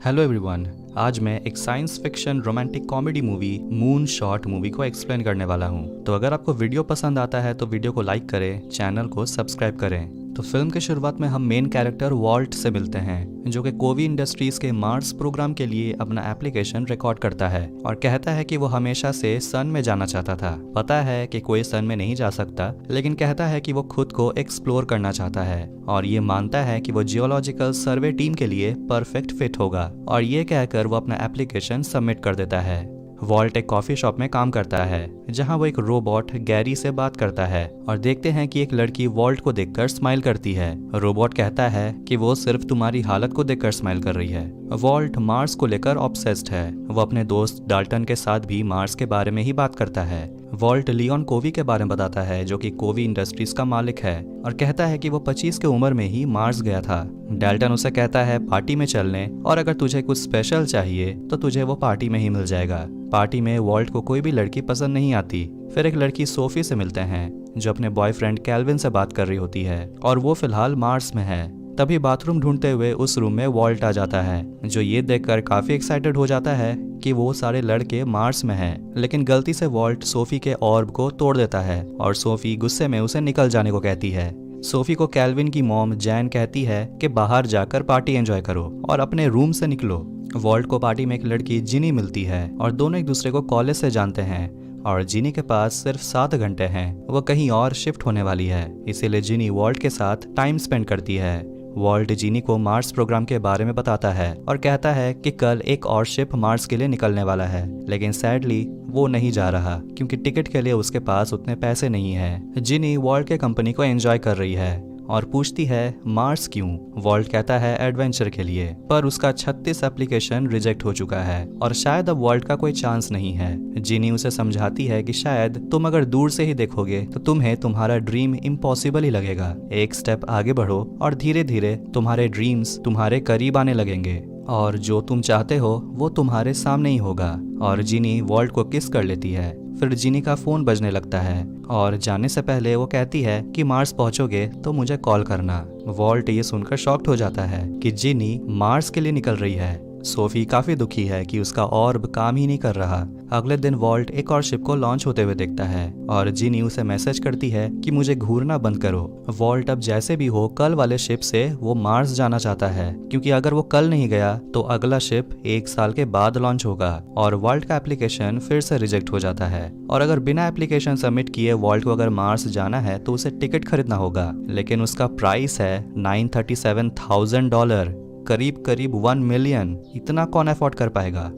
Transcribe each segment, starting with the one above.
Hello everyone, आज मैं एक science fiction romantic comedy movie moon shot movie को एक्सप्लेन करने वाला हूँ। तो अगर आपको वीडियो पसंद आता है तो वीडियो को लाइक करें, चैनल को सब्सक्राइब करें। तो फिल्म के शुरुआत में हम मेन कैरेक्टर वॉल्ट से मिलते हैं, जो कि कोवी इंडस्ट्रीज के मार्स प्रोग्राम के लिए अपना एप्लीकेशन रिकॉर्ड करता है और कहता है कि वो हमेशा से सन में जाना चाहता था। पता है कि कोई सन में नहीं जा सकता, लेकिन कहता है कि वो खुद को एक्सप्लोर करना चाहता है और ये मानता है कि वो जियोलॉजिकल सर्वे टीम के लिए परफेक्ट फिट होगा। और ये कहकर वो अपना एप्लीकेशन सबमिट कर देता है। वॉल्ट एक कॉफी शॉप में काम करता है, जहां वो एक रोबोट गैरी से बात करता है और देखते हैं कि एक लड़की वॉल्ट को देखकर स्माइल करती है। रोबोट कहता है कि वो सिर्फ तुम्हारी हालत को देखकर स्माइल कर रही है। वॉल्ट मार्स को लेकर ऑब्सेस्ड है। वो अपने दोस्त डाल्टन के साथ भी मार्स के बारे में ही बात करता है। वॉल्ट लियोन कोवी के बारे में बताता है, जो कि कोवी इंडस्ट्रीज का मालिक है, और कहता है कि वो 25 की उम्र में ही मार्स गया था। डाल्टन उसे कहता है पार्टी में चलने, और अगर तुझे कुछ स्पेशल चाहिए तो तुझे वो पार्टी में ही मिल जाएगा। पार्टी में वॉल्ट को कोई भी लड़की पसंद नहीं आती। फिर एक लड़की सोफी से मिलते हैं, जो अपने बॉयफ्रेंड कैल्विन से बात कर रही होती है और वो फिलहाल मार्स में है। तभी बाथरूम ढूंढते हुए उस रूम में वॉल्ट आ जाता है, जो ये देखकर काफी एक्साइटेड हो जाता है कि वो सारे लड़के मार्स में हैं। लेकिन गलती से वॉल्ट सोफी के ऑर्ब को तोड़ देता है और सोफी गुस्से में उसे निकल जाने को कहती है। सोफी को कैल्विन की मॉम जैन कहती है कि बाहर जाकर पार्टी एंजॉय करो और अपने रूम से निकलो। वॉल्ट को पार्टी में एक लड़की जिनी मिलती है और दोनों एक दूसरे को कॉलेज से जानते हैं और जिनी के पास सिर्फ 7 घंटे हैं। वो कहीं और शिफ्ट होने वाली है, इसीलिए जिनी वॉल्ट के साथ टाइम स्पेंड करती है। वॉल्ट जिनी को मार्स प्रोग्राम के बारे में बताता है और कहता है कि कल एक और शिप मार्स के लिए निकलने वाला है, लेकिन सैडली वो नहीं जा रहा क्योंकि टिकट के लिए उसके पास उतने पैसे नहीं है। जिनी वॉल्ट के कंपनी को एंजॉय कर रही है और पूछती है मार्स क्यों। वॉल्ट कहता है एडवेंचर के लिए, पर उसका 36 एप्लीकेशन रिजेक्ट हो चुका है और शायद अब वॉल्ट का कोई चांस नहीं है। जिनी उसे समझाती है कि शायद तुम अगर दूर से ही देखोगे तो तुम्हें तुम्हारा ड्रीम इम्पॉसिबल ही लगेगा। एक स्टेप आगे बढ़ो और धीरे धीरे तुम्हारे ड्रीम्स तुम्हारे करीब आने लगेंगे और जो तुम चाहते हो वो तुम्हारे सामने ही होगा। और जिनी वॉल्ट को किस कर लेती है। फिर जिनी का फोन बजने लगता है और जाने से पहले वो कहती है कि मार्स पहुंचोगे तो मुझे कॉल करना। वॉल्ट ये सुनकर शॉक्ड हो जाता है कि जिनी मार्स के लिए निकल रही है। सोफी काफी दुखी है कि उसका ऑर्ब काम ही नहीं कर रहा। अगले दिन वॉल्ट एक और शिप को लॉन्च होते हुए देखता है और जिनी उसे मैसेज करती है कि मुझे घूरना बंद करो। वॉल्ट अब जैसे भी हो कल वाले शिप से वो मार्स जाना चाहता है, क्योंकि अगर वो कल नहीं गया तो अगला शिप 1 साल के बाद लॉन्च होगा और वॉल्ट का एप्लीकेशन फिर से रिजेक्ट हो जाता है। और अगर बिना एप्लीकेशन सबमिट किए वॉल्ट को अगर मार्स जाना है तो उसे टिकट खरीदना होगा, लेकिन उसका प्राइस है $937,000, करीब करीब 1 मिलियन। इतना कौन अफोर्ड कर पाएगा।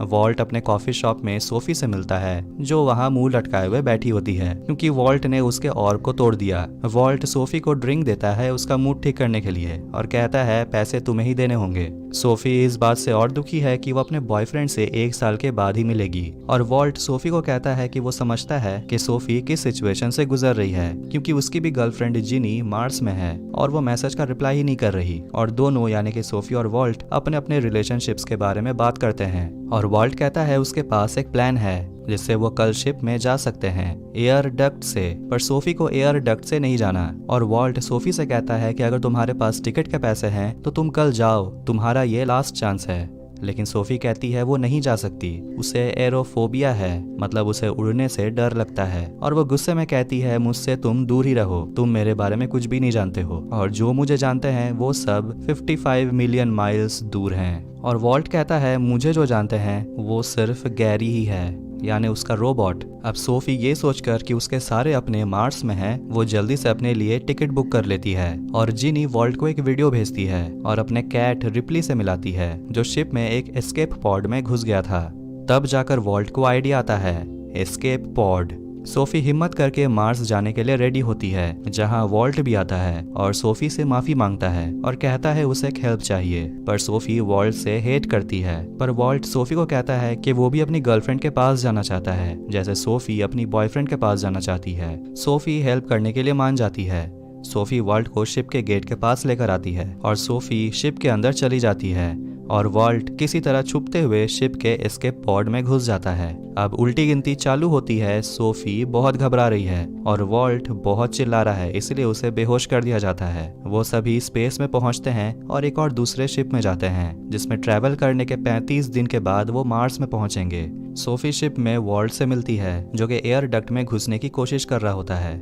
वॉल्ट अपने कॉफी शॉप में सोफी से मिलता है, जो वहां मुंह लटकाए हुए बैठी होती है क्योंकि वॉल्ट ने उसके ऑर्ब को तोड़ दिया। वॉल्ट सोफी को ड्रिंक देता है उसका मूड ठीक करने के लिए और कहता है पैसे तुम्हें ही देने होंगे। सोफी इस बात से और दुखी है कि वो अपने बॉयफ्रेंड से 1 साल के बाद ही मिलेगी और वॉल्ट सोफी को कहता है कि वो समझता है कि सोफी किस सिचुएशन से गुजर रही है, क्योंकि उसकी भी गर्लफ्रेंड जिनी मार्स में है और वो मैसेज का रिप्लाई ही नहीं कर रही। और दोनों यानी कि सोफी और वॉल्ट अपने अपने रिलेशनशिप्स के बारे में बात करते हैं और वॉल्ट कहता है उसके पास एक प्लान है जिससे वो कल शिप में जा सकते हैं एयर डक्ट से, पर सोफी को एयर डक्ट से नहीं जाना। और वॉल्ट सोफी से कहता है कि अगर तुम्हारे पास टिकट के पैसे हैं तो तुम कल जाओ, तुम्हारा ये लास्ट चांस है। लेकिन सोफी कहती है वो नहीं जा सकती, उसे एरोफोबिया है, मतलब उसे उड़ने से डर लगता है और वो गुस्से में कहती है मुझसे तुम दूर ही रहो, तुम मेरे बारे में कुछ भी नहीं जानते हो और जो मुझे जानते हैं वो सब 55 मिलियन माइल्स दूर हैं। और वॉल्ट कहता है मुझे जो जानते हैं वो सिर्फ गैरी ही है, यानी उसका रोबोट। अब सोफी ये सोचकर कि उसके सारे अपने मार्स में हैं, वो जल्दी से अपने लिए टिकट बुक कर लेती है और जिनी वॉल्ट को एक वीडियो भेजती है और अपने कैट रिप्ली से मिलाती है, जो शिप में एक एस्केप पॉड में घुस गया था। तब जाकर वॉल्ट को आइडिया आता है एस्केप पॉड। सोफी हिम्मत करके मार्स जाने के लिए रेडी होती है, जहां वॉल्ट भी आता है और सोफी से माफी मांगता है और कहता है उसे एक हेल्प चाहिए, पर सोफी वॉल्ट से हेट करती है। पर वॉल्ट सोफी को कहता है कि वो भी अपनी गर्लफ्रेंड के पास जाना चाहता है, जैसे सोफी अपनी बॉयफ्रेंड के पास जाना चाहती है। सोफी हेल्प करने के लिए मान जाती है। सोफी वॉल्ट को शिप के गेट के पास लेकर आती है और सोफी शिप के अंदर चली जाती है और वॉल्ट किसी तरह छुपते हुए शिप के एस्केप पॉड में घुस जाता है। अब उल्टी गिनती चालू होती है। सोफी बहुत घबरा रही है और वॉल्ट बहुत चिल्ला रहा है, इसलिए उसे बेहोश कर दिया जाता है। वो सभी स्पेस में पहुंचते हैं और एक और दूसरे शिप में जाते हैं, जिसमें ट्रैवल करने के 35 दिन के बाद वो मार्स में पहुंचेंगे। सोफी शिप में वॉल्ट से मिलती है, जो कि एयर डक्ट में घुसने की कोशिश कर रहा होता है।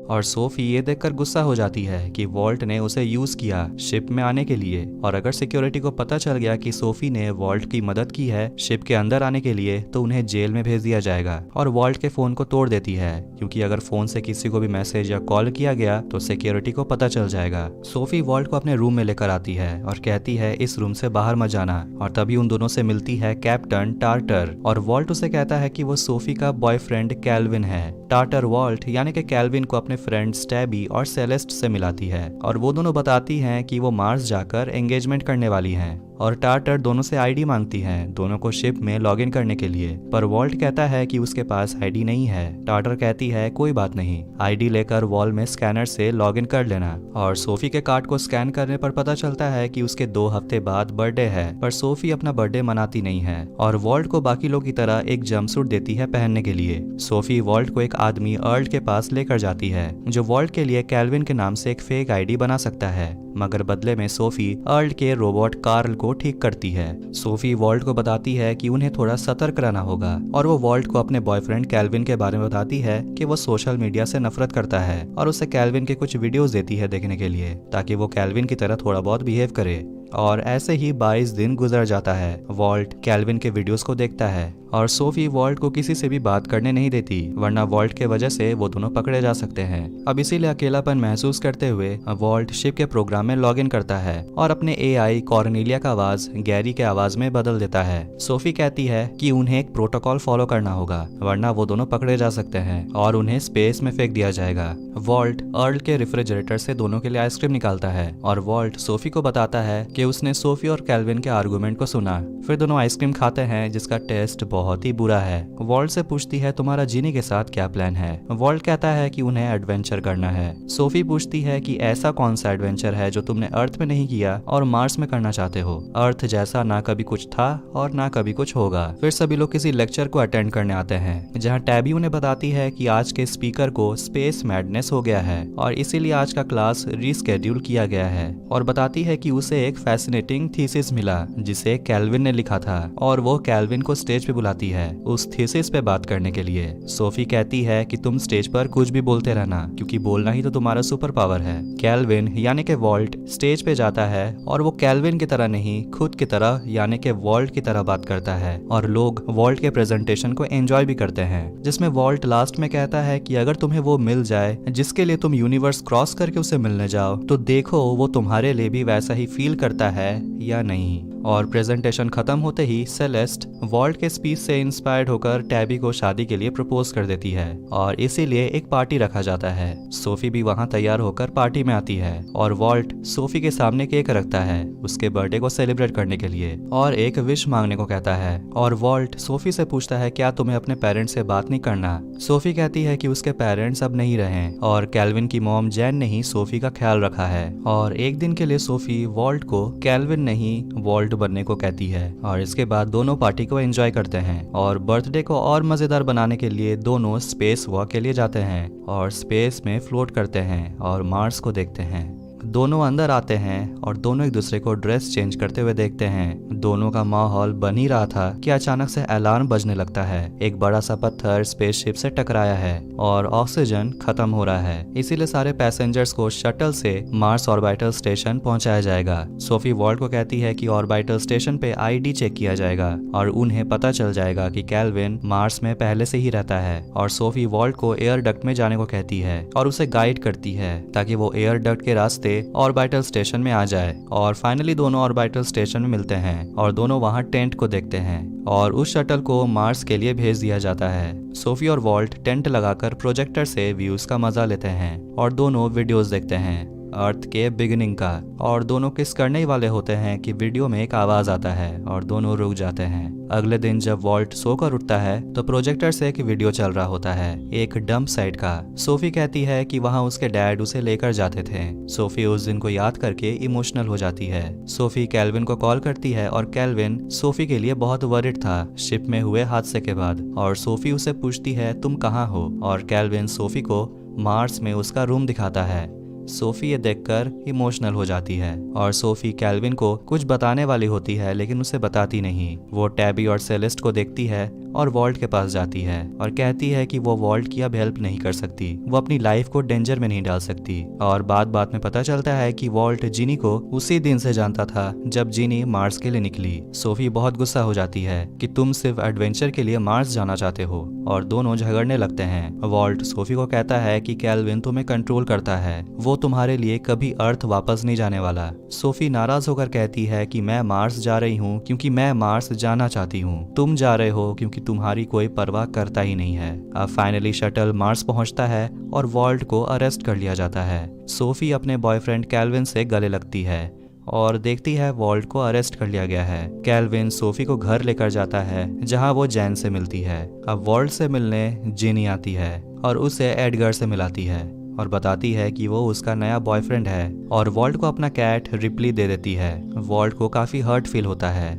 और सोफी ये देखकर गुस्सा हो जाती है कि वॉल्ट ने उसे यूज किया शिप में आने के लिए, और अगर सिक्योरिटी को पता चल गया कि सोफी ने वॉल्ट की मदद की है शिप के अंदर आने के लिए, तो उन्हें जेल में भेज दिया जाएगा। और वॉल्ट के फोन को तोड़ देती है, क्योंकि अगर फोन से किसी को भी मैसेज या कॉल किया गया तो सिक्योरिटी को पता चल जाएगा। सोफी वॉल्ट को अपने रूम में लेकर आती है और कहती है इस रूम से बाहर मत जाना, और तभी उन दोनों से मिलती है कैप्टन टार्टर, और वॉल्ट उसे कहता है कि वो सोफी का बॉयफ्रेंड कैल्विन है। टार्टर वॉल्ट यानी कि कैल्विन को अपने फ्रेंड स्टैबी और सेलेस्ट से मिलाती है, और वो दोनों बताती हैं कि वो मार्स जाकर एंगेजमेंट करने वाली हैं। और टार्टर दोनों से आईडी मांगती है दोनों को शिप में लॉगिन करने के लिए, पर वॉल्ट कहता है कि उसके पास आईडी नहीं है। टार्टर कहती है कोई बात नहीं, आईडी लेकर वॉल में स्कैनर से लॉगिन कर लेना। और सोफी के कार्ड को स्कैन करने पर पता चलता है कि उसके 2 हफ्ते बाद बर्थडे है, पर सोफी अपना बर्थडे मनाती नहीं है और वॉल्ट को बाकी लोग की तरह एक जंपसूट देती है पहनने के लिए। सोफी वॉल्ट को एक आदमी अर्ल के पास लेकर जाती है, जो वॉल्ट के लिए कैल्विन के नाम से एक फेक आईडी बना सकता है, मगर बदले में सोफी अर्ल के रोबोट कार्ल को ठीक करती है। सोफी वॉल्ट को बताती है कि उन्हें थोड़ा सतर्क रहना होगा, और वो वॉल्ट को अपने बॉयफ्रेंड कैल्विन के बारे में बताती है कि वो सोशल मीडिया से नफरत करता है, और उसे कैल्विन के कुछ वीडियोस देती है देखने के लिए, ताकि वो कैल्विन की तरह थोड़ा बहुत बिहेव करे। और ऐसे ही 22 दिन गुजर जाता है। वॉल्ट कैल्विन के वीडियोस को देखता है, और सोफी वॉल्ट को किसी से भी बात करने नहीं देती, वरना वॉल्ट के वजह से वो दोनों पकड़े जा सकते हैं। अब इसीलिए अकेलापन महसूस करते हुए वॉल्ट शिप के प्रोग्राम में लॉगिन करता है और अपने एआई कॉर्नेलिया का आवाज गैरी के आवाज में बदल देता है। सोफी कहती है कि उन्हें एक प्रोटोकॉल फॉलो करना होगा, वरना वो दोनों पकड़े जा सकते हैं और उन्हें स्पेस में फेंक दिया जाएगा। वॉल्ट अर्ल के रेफ्रिजरेटर से दोनों के लिए आइसक्रीम निकालता है, और वॉल्ट सोफी को बताता है कि उसने सोफी और कैल्विन के आर्गुमेंट को सुना। फिर दोनों आइसक्रीम खाते हैं, जिसका टेस्ट बहुत ही बुरा है। वॉल्ट से पूछती है तुम्हारा जीनी के साथ क्या प्लान है। वॉल्ट कहता है कि उन्हें एडवेंचर करना है। सोफी पूछती है कि ऐसा कौन सा एडवेंचर है जो तुमने अर्थ में नहीं किया और मार्स में करना चाहते हो। अर्थ जैसा ना कभी कुछ था और ना कभी कुछ होगा। फिर सभी लोग किसी लेक्चर को अटेंड करने आते हैं, जहाँ टैबी उन्हें बताती है कि आज के स्पीकर को स्पेस मैडनेस हो गया है और इसीलिए आज का क्लास रीस्केड्यूल किया गया है, और बताती है कि उसे एक फैसिनेटिंग थीसिस मिला जिसे कैल्विन ने लिखा था, और वो कैल्विन को स्टेज पे बुलाती है उस थीसिस पे बात करने के लिए। सोफी कहती है कि तुम स्टेज पर कुछ भी बोलते रहना, क्योंकि बोलना ही तो तुम्हारा सुपर पावर है। कैल्विन यानी कि वॉल्ट स्टेज पे जाता है और वो कैल्विन की तरह नहीं, खुद की तरह यानी कि वॉल्ट की तरह बात करता है, और लोग वॉल्ट के प्रेजेंटेशन को एंजॉय भी करते हैं, जिसमें वॉल्ट लास्ट में कहता है कि अगर तुम्हें वो मिल जाए जिसके लिए तुम यूनिवर्स क्रॉस करके उसे मिलने जाओ, तो देखो वो तुम्हारे लिए भी वैसा ही फील करता है या नहीं। और प्रेजेंटेशन खत्म होते ही सेलेस्ट वॉल्ट के स्पीच से इंस्पायर्ड होकर टैबी को शादी के लिए प्रपोज कर देती है, और इसीलिए एक पार्टी रखा जाता है। सोफी भी वहां तैयार होकर पार्टी में आती है, और वॉल्ट सोफी के सामने केक रखता है उसके बर्थडे को सेलिब्रेट करने के लिए और एक विश मांगने को कहता है। और वॉल्ट सोफी से पूछता है क्या तुम्हें अपने पेरेंट्स से बात नहीं करना। सोफी कहती है कि उसके पेरेंट्स अब नहीं रहे और कैल्विन की मॉम जैन ने ही सोफी का ख्याल रखा है, और एक दिन के लिए सोफी वॉल्ट को कैल्विन नहीं वॉल्ट बनने को कहती है। और इसके बाद दोनों पार्टी को एंजॉय करते हैं, और बर्थडे को और मजेदार बनाने के लिए दोनों स्पेस वॉक के लिए जाते हैं और स्पेस में फ्लोट करते हैं और मार्स को देखते हैं। दोनों अंदर आते हैं और दोनों एक दूसरे को ड्रेस चेंज करते हुए देखते हैं। दोनों का माहौल बन ही रहा था कि अचानक से अलार्म बजने लगता है। एक बड़ा सा पत्थर स्पेसशिप से टकराया है और ऑक्सीजन खत्म हो रहा है, इसीलिए सारे पैसेंजर्स को शटल से मार्स ऑर्बिटल स्टेशन पहुंचाया जाएगा। सोफी वॉल्ट को कहती है कि ऑर्बिटल स्टेशन पे आईडी चेक किया जाएगा और उन्हें पता चल जाएगा कि कैल्विन मार्स में पहले से ही रहता है। और सोफी वॉल्ट को एयर डक्ट में जाने को कहती है और उसे गाइड करती है ताकि वो एयर डक्ट के रास्ते ऑर्बिटल स्टेशन में आ जाए। और फाइनली दोनों ऑर्बिटल स्टेशन में मिलते हैं और दोनों वहां टेंट को देखते हैं और उस शटल को मार्स के लिए भेज दिया जाता है। सोफी और वॉल्ट टेंट लगाकर प्रोजेक्टर से व्यूज का मजा लेते हैं और दोनों वीडियोस देखते हैं। अर्थ के बिगिनिंग का। और दोनों किस करने ही वाले होते हैं कि वीडियो में एक आवाज आता है और दोनों रुक जाते हैं। अगले दिन जब वॉल्ट सोकर उठता है तो प्रोजेक्टर से एक वीडियो चल रहा होता है, एक डंप साइट का। सोफी कहती है कि वहां उसके डैड उसे लेकर जाते थे। सोफी उस दिन को याद करके इमोशनल हो जाती है। सोफी कैल्विन को कॉल करती है और कैल्विन सोफी के लिए बहुत वरिड था शिप में हुए हादसे के बाद। और सोफी उसे पूछती है तुम कहाँ हो, और कैल्विन सोफी को मार्स में उसका रूम दिखाता है। सोफी ये देखकर इमोशनल हो जाती है और सोफी कैल्विन को कुछ बताने वाली होती है लेकिन उसे बताती नहीं। वो टैबी और सेलेस्ट को देखती है और वॉल्ट के पास जाती है और कहती है कि वो वॉल्ट की अब हेल्प नहीं कर सकती, वो अपनी लाइफ को डेंजर में नहीं डाल सकती। और बात में पता चलता है कि वॉल्ट जिनी को उसी दिन से जानता था जब जिनी मार्स के लिए निकली। सोफी बहुत गुस्सा हो जाती है कि तुम सिर्फ एडवेंचर के लिए मार्स जाना चाहते हो, और दोनों झगड़ने लगते हैं। वॉल्ट सोफी को कहता है कि कैल्विन तुम्हें कंट्रोल करता है, वो तुम्हारे लिए कभी अर्थ वापस नहीं जाने वाला। सोफी नाराज होकर कहती है कि मैं मार्स जा रही हूँ क्योंकि मैं मार्स जाना चाहती हूँ, तुम जा रहे हो क्योंकि तुम्हारी कोई परवाह करता ही नहीं है। अब फाइनली शटल मार्स पहुंचता है और वॉल्ट को अरेस्ट कर लिया जाता है। सोफी अपने बॉयफ्रेंड कैल्विन से गले लगती है और देखती है वॉल्ट को अरेस्ट कर लिया गया है। कैल्विन सोफी को घर लेकर जाता है जहां वो जैन से मिलती है। अब वॉल्ट से मिलने जिनी आती है और उसे एडगर से मिलाती है और बताती है कि वो उसका नया बॉयफ्रेंड है, और वॉल्ट को अपना कैट रिप्ली दे देती है। वॉल्ट को काफी हर्ट फील होता है।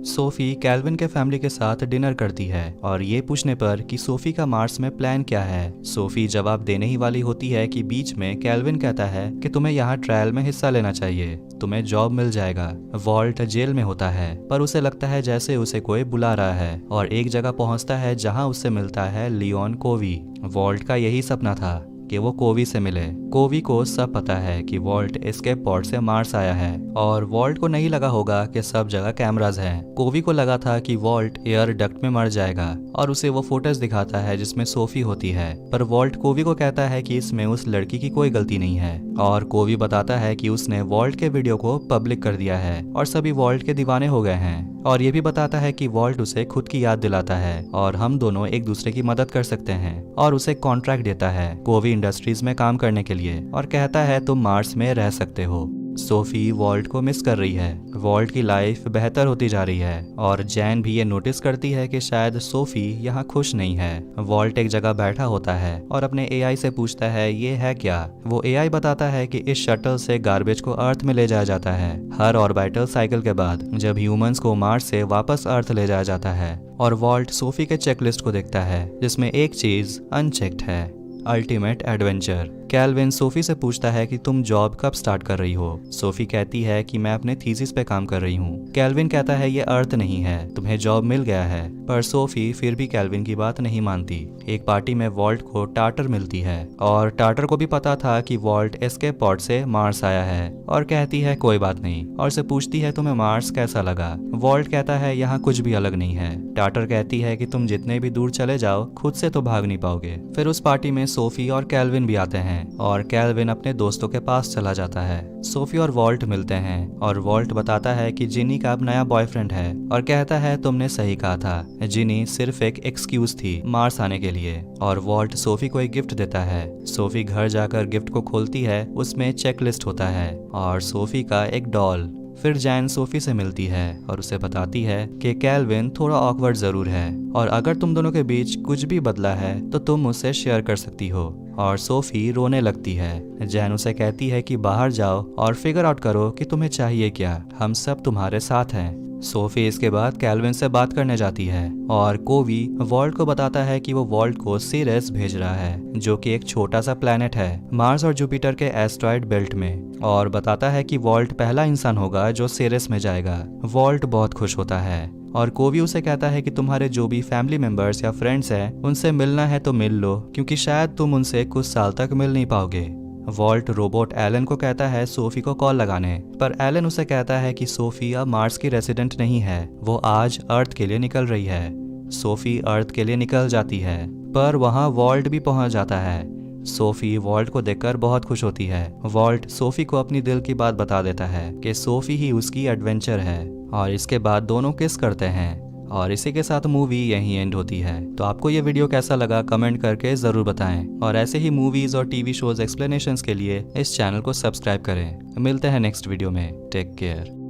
सोफी कैल्विन के फैमिली के साथ डिनर करती है और ये पूछने पर कि सोफी का मार्स में प्लान क्या है, सोफी जवाब देने ही वाली होती है कि बीच में कैल्विन कहता है कि तुम्हें यहाँ ट्रायल में हिस्सा लेना चाहिए, तुम्हें जॉब मिल जाएगा। वॉल्ट जेल में होता है पर उसे लगता है जैसे उसे कोई बुला रहा है और एक जगह पहुंचता है जहां उससे मिलता है लियोन कोवी। वॉल्ट का यही सपना था कि वो कोवी से मिले। कोवी को सब पता है कि वॉल्ट एस्केप पॉड से मार्स आया है और वॉल्ट को नहीं लगा होगा कि सब जगह कैमराज हैं। कोवी को लगा था कि वॉल्ट एयर डक्ट में मर जाएगा और उसे वो फोटोज दिखाता है जिसमें सोफी होती है, पर वॉल्ट कोवी को कहता है कि इसमें उस लड़की की कोई गलती नहीं है। और कोवी बताता है कि उसने वॉल्ट के वीडियो को पब्लिक कर दिया है और सभी वॉल्ट के दीवाने हो गए हैं। और ये भी बताता है कि वॉल्ट उसे खुद की याद दिलाता है और हम दोनों एक दूसरे की मदद कर सकते हैं, और उसे कॉन्ट्रैक्ट देता है कोवी इंडस्ट्रीज में काम करने के लिए और कहता है तुम मार्स में रह सकते हो। सोफी वॉल्ट को मिस कर रही है, वॉल्ट की लाइफ बेहतर होती जा रही है और जैन भी ये नोटिस करती है कि शायद सोफी यहाँ खुश नहीं है। वॉल्ट एक जगह बैठा होता है और अपने एआई से पूछता है ये है क्या। वो एआई बताता है कि इस शटल से गार्बेज को अर्थ में ले जाया जाता है हर ऑर्बिटल साइकिल के बाद, जब ह्यूमंस को मार्स से वापस अर्थ ले जाया जाता है। और वॉल्ट सोफी के चेकलिस्ट को देखता है जिसमें एक चीज अनचेक्ड है, अल्टीमेट एडवेंचर। कैल्विन सोफी से पूछता है कि तुम जॉब कब स्टार्ट कर रही हो। सोफी कहती है कि मैं अपने थीसिस पे काम कर रही हूँ। कैल्विन कहता है ये अर्थ नहीं है, तुम्हें जॉब मिल गया है, पर सोफी फिर भी कैल्विन की बात नहीं मानती। एक पार्टी में वॉल्ट को टाटर मिलती है और टाटर को भी पता था कि वॉल्ट एस्केप पॉड से मार्स आया है और कहती है कोई बात नहीं, और से पूछती है तुम्हें मार्स कैसा लगा। वॉल्ट कहता है यहाँ कुछ भी अलग नहीं है। टाटर कहती है कि तुम जितने भी दूर चले जाओ खुद से तो भाग नहीं पाओगे। फिर उस पार्टी में सोफी और कैल्विन भी आते हैं और कैल्विन अपने दोस्तों के पास चला जाता है। सोफी और वॉल्ट मिलते हैं और वॉल्ट बताता है कि जिनी का अब नया बॉयफ्रेंड है और कहता है तुमने सही कहा था, जिनी सिर्फ एक एक्सक्यूज थी मार्स आने के लिए। और वॉल्ट सोफी को एक गिफ्ट देता है। सोफी घर जाकर गिफ्ट को खोलती है, उसमें चेकलिस्ट होता है और सोफी का एक डॉल। फिर जैन सोफी से मिलती है और उसे बताती है कि कैल्विन थोड़ा ऑकवर्ड जरूर है और अगर तुम दोनों के बीच कुछ भी बदला है तो तुम मुझसे शेयर कर सकती हो। और सोफी रोने लगती है। जैन उसे कहती है कि बाहर जाओ और फिगर आउट करो कि तुम्हें चाहिए क्या, हम सब तुम्हारे साथ हैं। सोफी इसके बाद कैल्विन से बात करने जाती है और कोवी वॉल्ट को बताता है कि वो वॉल्ट को सीरेस भेज रहा है जो कि एक छोटा सा प्लेनेट है मार्स और जुपिटर के एस्ट्रॉइड बेल्ट में, और बताता है कि वॉल्ट पहला इंसान होगा जो सीरेस में जाएगा। वॉल्ट बहुत खुश होता है और कोवी उसे कहता है कि तुम्हारे जो भी फैमिली मेंबर्स या फ्रेंड्स हैं उनसे मिलना है तो मिल लो क्योंकि शायद तुम उनसे कुछ साल तक मिल नहीं पाओगे। वॉल्ट रोबोट एलन को कहता है सोफी को कॉल लगाने, पर एलन उसे कहता है कि सोफी अब मार्स की रेसिडेंट नहीं है, वो आज अर्थ के लिए निकल रही है। सोफी अर्थ के लिए निकल जाती है पर वहाँ वॉल्ट भी पहुँच जाता है। सोफी वॉल्ट को देखकर बहुत खुश होती है। वॉल्ट सोफी को अपनी दिल की बात बता देता है कि सोफी ही उसकी एडवेंचर है और इसके बाद दोनों किस करते हैं और इसी के साथ मूवी यहीं एंड होती है। तो आपको ये वीडियो कैसा लगा कमेंट करके ज़रूर बताएं और ऐसे ही मूवीज़ और टीवी शोज़ एक्सप्लेनेशंस के लिए इस चैनल को सब्सक्राइब करें। मिलते हैं नेक्स्ट वीडियो में। Take care.